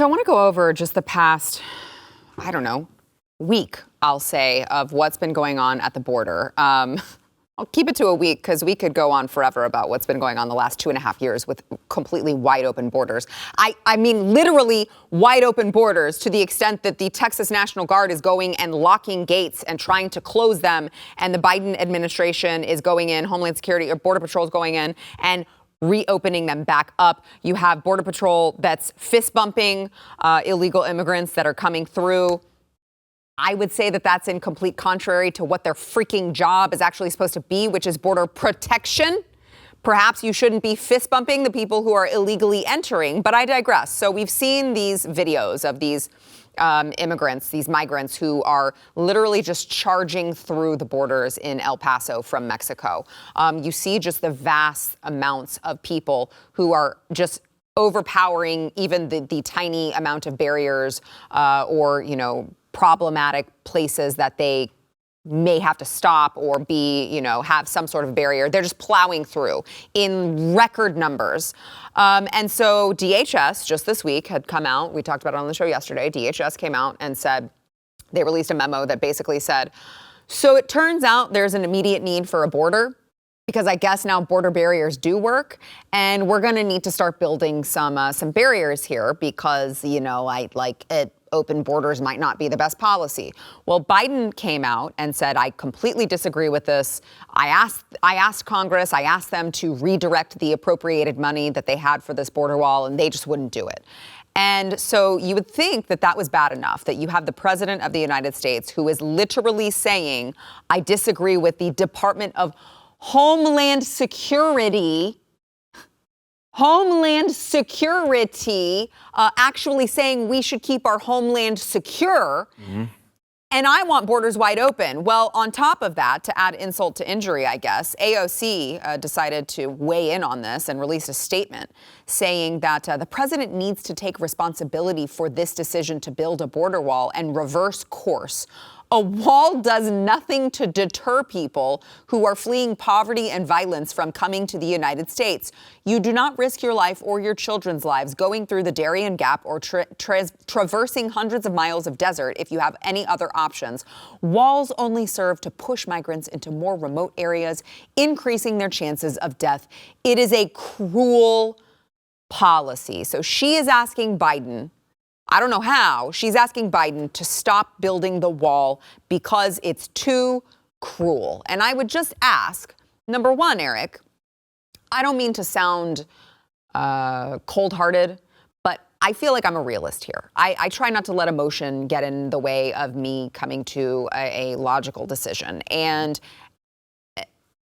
So I want to go over just the past, I don't know, week, I'll say, of what's been going on at the border. I'll keep it to a week because we could go on forever about what's been going on the last 2.5 years with completely wide open borders. I mean, literally wide open borders to the extent that the Texas National Guard is going and locking gates and trying to close them. And the Biden administration is going in, Homeland Security or Border Patrol is going in and reopening them back up. You have Border Patrol that's fist bumping illegal immigrants that are coming through. I would say that that's in complete contrary to what their freaking job is actually supposed to be, which is border protection. Perhaps you shouldn't be fist bumping the people who are illegally entering, but I digress. So we've seen these videos of these immigrants, these migrants who are literally just charging through the borders in El Paso from Mexico. You see just the vast amounts of people who are just overpowering even the tiny amount of barriers or, problematic places that they may have to stop or have some sort of barrier. They're just plowing through in record numbers. And so DHS just this week had come out. We talked about it on the show yesterday. DHS came out and said they released a memo that basically said, so it turns out there's an immediate need for a border because I guess now border barriers do work. And we're going to need to start building some barriers here because, open borders might not be the best policy. Well, Biden came out and said, I completely disagree with this. I asked Congress, I asked them to redirect the appropriated money that they had for this border wall, and they just wouldn't do it. And so you would think that that was bad enough, that you have the president of the United States who is literally saying, I disagree with the Department of Homeland Security actually saying we should keep our homeland secure. Mm-hmm. And I want borders wide open. Well, on top of that, to add insult to injury, I guess, AOC decided to weigh in on this and release a statement saying that the president needs to take responsibility for this decision to build a border wall and reverse course. A wall does nothing to deter people who are fleeing poverty and violence from coming to the United States. You do not risk your life or your children's lives going through the Darien Gap or traversing hundreds of miles of desert if you have any other options. Walls only serve to push migrants into more remote areas, increasing their chances of death. It is a cruel policy. So she is asking Biden, I don't know how, she's asking Biden to stop building the wall because it's too cruel. And I would just ask, number one, Eric, I don't mean to sound cold-hearted, but I feel like I'm a realist here. I try not to let emotion get in the way of me coming to a logical decision. And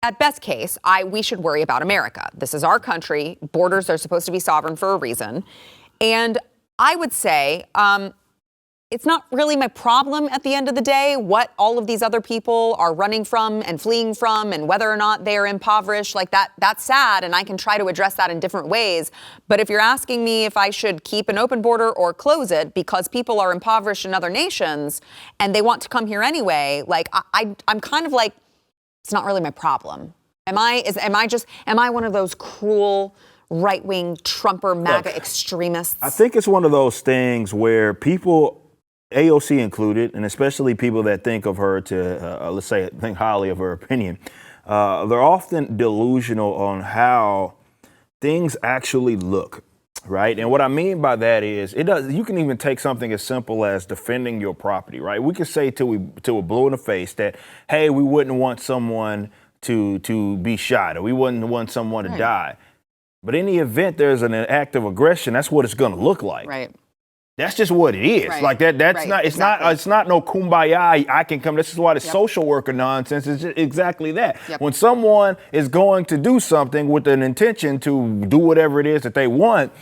at best case, we should worry about America. This is our country. Borders are supposed to be sovereign for a reason. And I would say it's not really my problem at the end of the day what all of these other people are running from and fleeing from and whether or not they're impoverished. Like that's sad, and I can try to address that in different ways. But if you're asking me if I should keep an open border or close it because people are impoverished in other nations and they want to come here anyway, like I'm kind of like, it's not really my problem. Am I one of those cruel right-wing Trumper MAGA extremists? I think it's one of those things where people, AOC included, and especially people that think of her think highly of her opinion, they're often delusional on how things actually look, right? And what I mean by that is, you can even take something as simple as defending your property, right? We could say till we're blue in the face that, hey, we wouldn't want someone to be shot, or we wouldn't want someone to die. But in the event there's an act of aggression, that's what it's going to look like. Right. That's just what it is. Right. Like that's right. not. It's exactly. not. It's not no kumbaya. I can come. This is why the social worker nonsense is just exactly that. Yep. When someone is going to do something with an intention to do whatever it is that they want,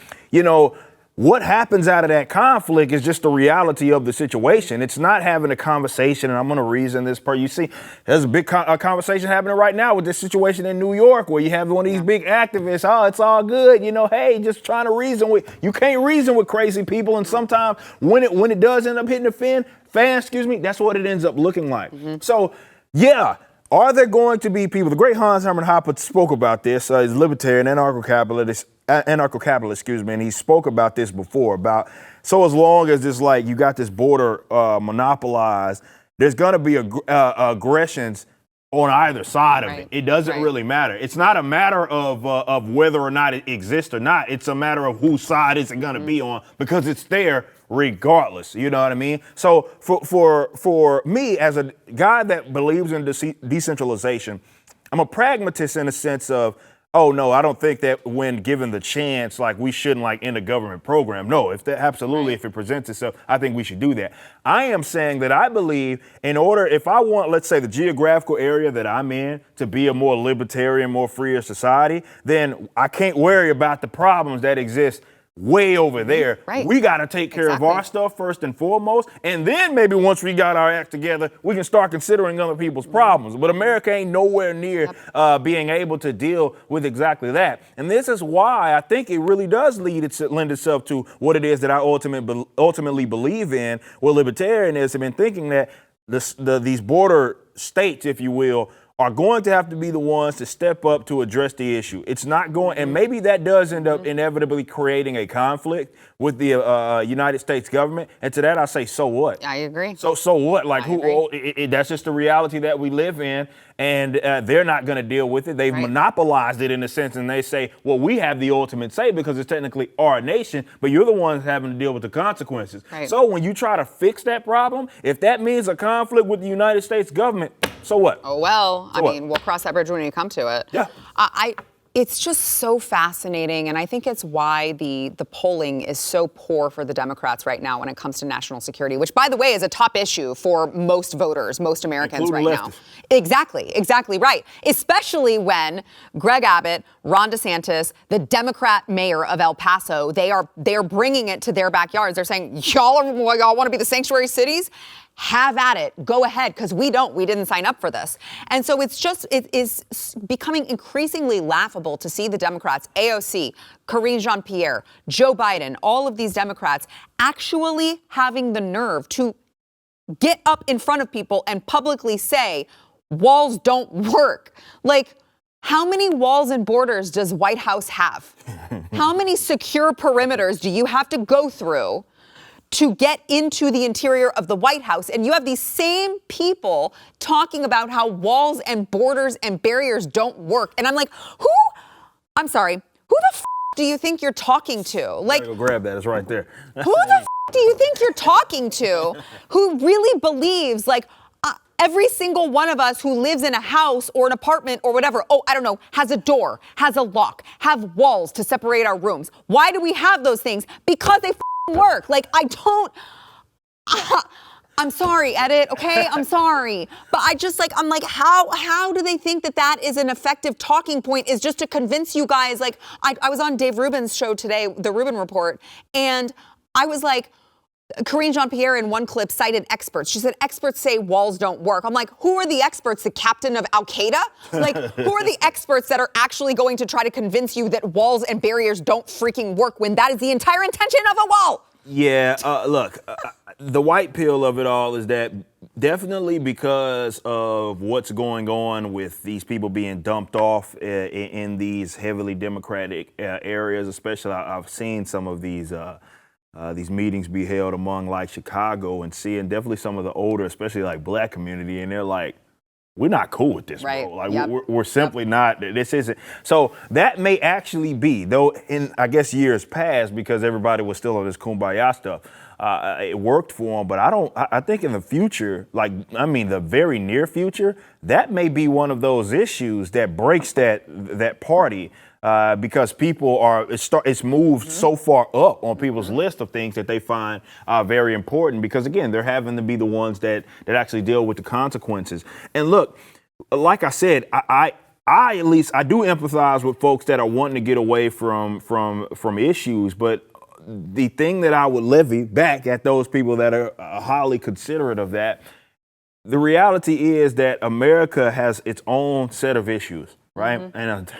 what happens out of that conflict is just the reality of the situation. It's not having a conversation, and I'm going to reason this part. You see, there's a big conversation happening right now with this situation in New York where you have one of these big activists. Oh, it's all good. Hey, just trying to reason with. You can't reason with crazy people. And sometimes when it does end up hitting the fan, that's what it ends up looking like. Mm-hmm. So, yeah. Are there going to be people? The great Hans Hermann Hoppe spoke about this. He's a libertarian, anarcho-capitalist, and he spoke about this before, about So as long as it's like you got this border monopolized, there's going to be aggressions on either side of it. It doesn't really matter. It's not a matter of whether or not it exists or not. It's a matter of whose side is it going to be on, because it's there regardless. You know what I mean? So for me, as a guy that believes in decentralization, I'm a pragmatist in the sense of, oh no, I don't think that when given the chance, like we shouldn't like end a government program. No, if that absolutely, if it presents itself, I think we should do that. I am saying that I believe if I want, let's say, the geographical area that I'm in to be a more libertarian, more freer society, then I can't worry about the problems that exist way over there. We got to take care of our stuff first and foremost. And then maybe once we got our act together, we can start considering other people's problems. But America ain't nowhere near being able to deal with exactly that. And this is why I think it really does lend itself to what it is that I ultimately believe in with libertarianism, and thinking that these border states, if you will, are going to have to be the ones to step up to address the issue. It's not going, and maybe that does end up inevitably creating a conflict with the United States government. And to that, I say, so what? I agree. So what? Like, that's just the reality that we live in, and they're not going to deal with it. They've monopolized it in a sense, and they say, well, we have the ultimate say because it's technically our nation, but you're the ones having to deal with the consequences. So when you try to fix that problem, if that means a conflict with the United States government, so what? Oh, well, I mean, we'll cross that bridge when you come to it. Yeah. It's just so fascinating, and I think it's why the polling is so poor for the Democrats right now when it comes to national security, which, by the way, is a top issue for most voters, most Americans right now. Exactly right. Especially when Greg Abbott, Ron DeSantis, the Democrat mayor of El Paso, they are bringing it to their backyards. They're saying, y'all want to be the sanctuary cities? Have at it. Go ahead, because we didn't sign up for this. And so it is becoming increasingly laughable to see the Democrats, AOC, Karine Jean-Pierre, Joe Biden, all of these Democrats actually having the nerve to get up in front of people and publicly say, walls don't work. Like, how many walls and borders does White House have? How many secure perimeters do you have to go through to get into the interior of the White House? And you have these same people talking about how walls and borders and barriers don't work. And I'm like, who the do you think you're talking to? Like, go grab that. It's right there. Who the do you think you're talking to who really believes, like, every single one of us who lives in a house or an apartment or whatever, has a door, has a lock, have walls to separate our rooms? Why do we have those things? Because they work. Like, I'm sorry, edit, okay? I'm sorry. But I'm like, how do they think that is an effective talking point, is just to convince you guys? Like, I was on Dave Rubin's show today, The Rubin Report, and I was like, Karine Jean-Pierre in one clip cited experts. She said, experts say walls don't work. I'm like, who are the experts? The captain of Al-Qaeda? Like, who are the experts that are actually going to try to convince you that walls and barriers don't freaking work when that is the entire intention of a wall? Yeah, look, the white pill of it all is that definitely because of what's going on with these people being dumped off in these heavily Democratic areas, especially I've seen some of these meetings be held among like Chicago, and seeing definitely some of the older, especially like black community, and they're like, we're not cool with this, bro. Like, we're simply not. This isn't. So that may actually be, though, in, I guess, years past, because everybody was still on this kumbaya stuff, it worked for them. But I think in the future, the very near future, that may be one of those issues that breaks that party. Because people it's moved so far up on people's list of things that they find very important, because again, they're having to be the ones that actually deal with the consequences. And look, like I said, I at least do empathize with folks that are wanting to get away from issues, but the thing that I would levy back at those people that are highly considerate of that, the reality is that America has its own set of issues, right? And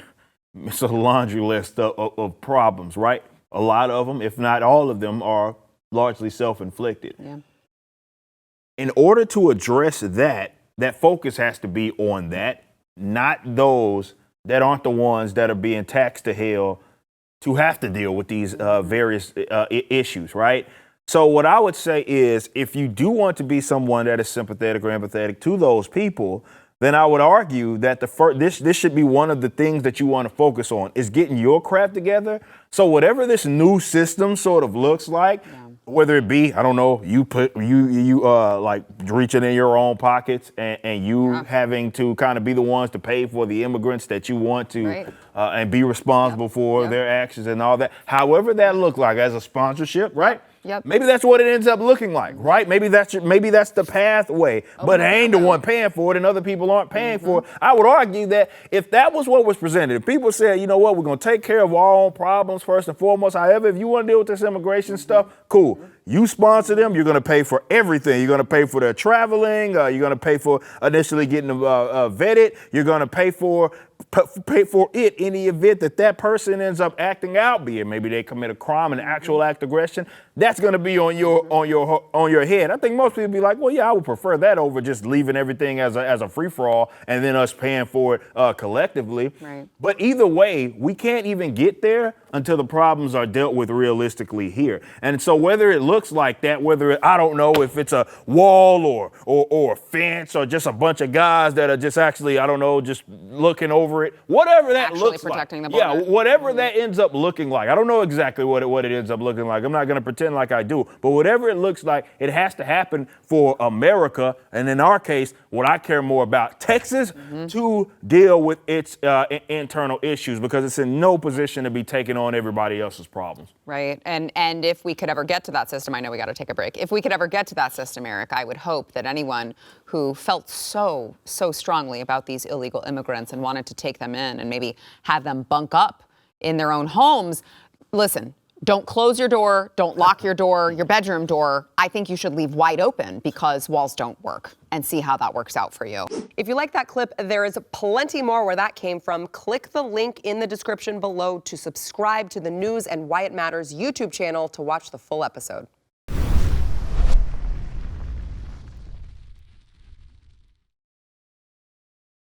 it's a laundry list of problems, right? A lot of them, if not all of them, are largely self-inflicted. Yeah. In order to address that focus has to be on that, not those that aren't the ones that are being taxed to hell to have to deal with these various issues, right? So what I would say is, if you do want to be someone that is sympathetic or empathetic to those people, then I would argue that this should be one of the things that you want to focus on, is getting your crap together. So whatever this new system sort of looks like, whether it be, I don't know, you like reaching in your own pockets and you having to kind of be the ones to pay for the immigrants that you want to and be responsible for their actions and all that. However that look like as a sponsorship, right? Yep. Maybe that's what it ends up looking like, right? Maybe that's the pathway, but I ain't the one paying for it and other people aren't paying for it. I would argue that if that was what was presented, if people said, you know what, we're going to take care of our own problems first and foremost. However, if you want to deal with this immigration stuff, cool. You sponsor them. You're going to pay for everything. You're going to pay for their traveling. You're going to pay for initially getting them vetted. You're going to pay for it in the event that person ends up acting out, be it maybe they commit a crime, an actual act of aggression. That's going to be on your head. I think most people be like, well, yeah, I would prefer that over just leaving everything as a free for all and then us paying for it collectively. Right. But either way, we can't even get there until the problems are dealt with realistically here. And so whether it looks like that, I don't know if it's a wall or a fence or just a bunch of guys that are just actually, I don't know, just looking over it, whatever that Actually looks protecting like. the border. Yeah, whatever that ends up looking like. I don't know exactly what it ends up looking like. I'm not going to pretend like I do. But whatever it looks like, it has to happen for America. And in our case, what I care more about, Texas, to deal with its internal issues, because it's in no position to be taking on everybody else's problems. Right. And if we could ever get to that system, I know we got to take a break. If we could ever get to that system, Eric, I would hope that anyone who felt so strongly about these illegal immigrants and wanted to take them in and maybe have them bunk up in their own homes, listen, don't close your door, don't lock your door, your bedroom door. I think you should leave wide open because walls don't work, and see how that works out for you. If you like that clip, there is plenty more where that came from. Click the link in the description below to subscribe to the News and Why It Matters YouTube channel to watch the full episode.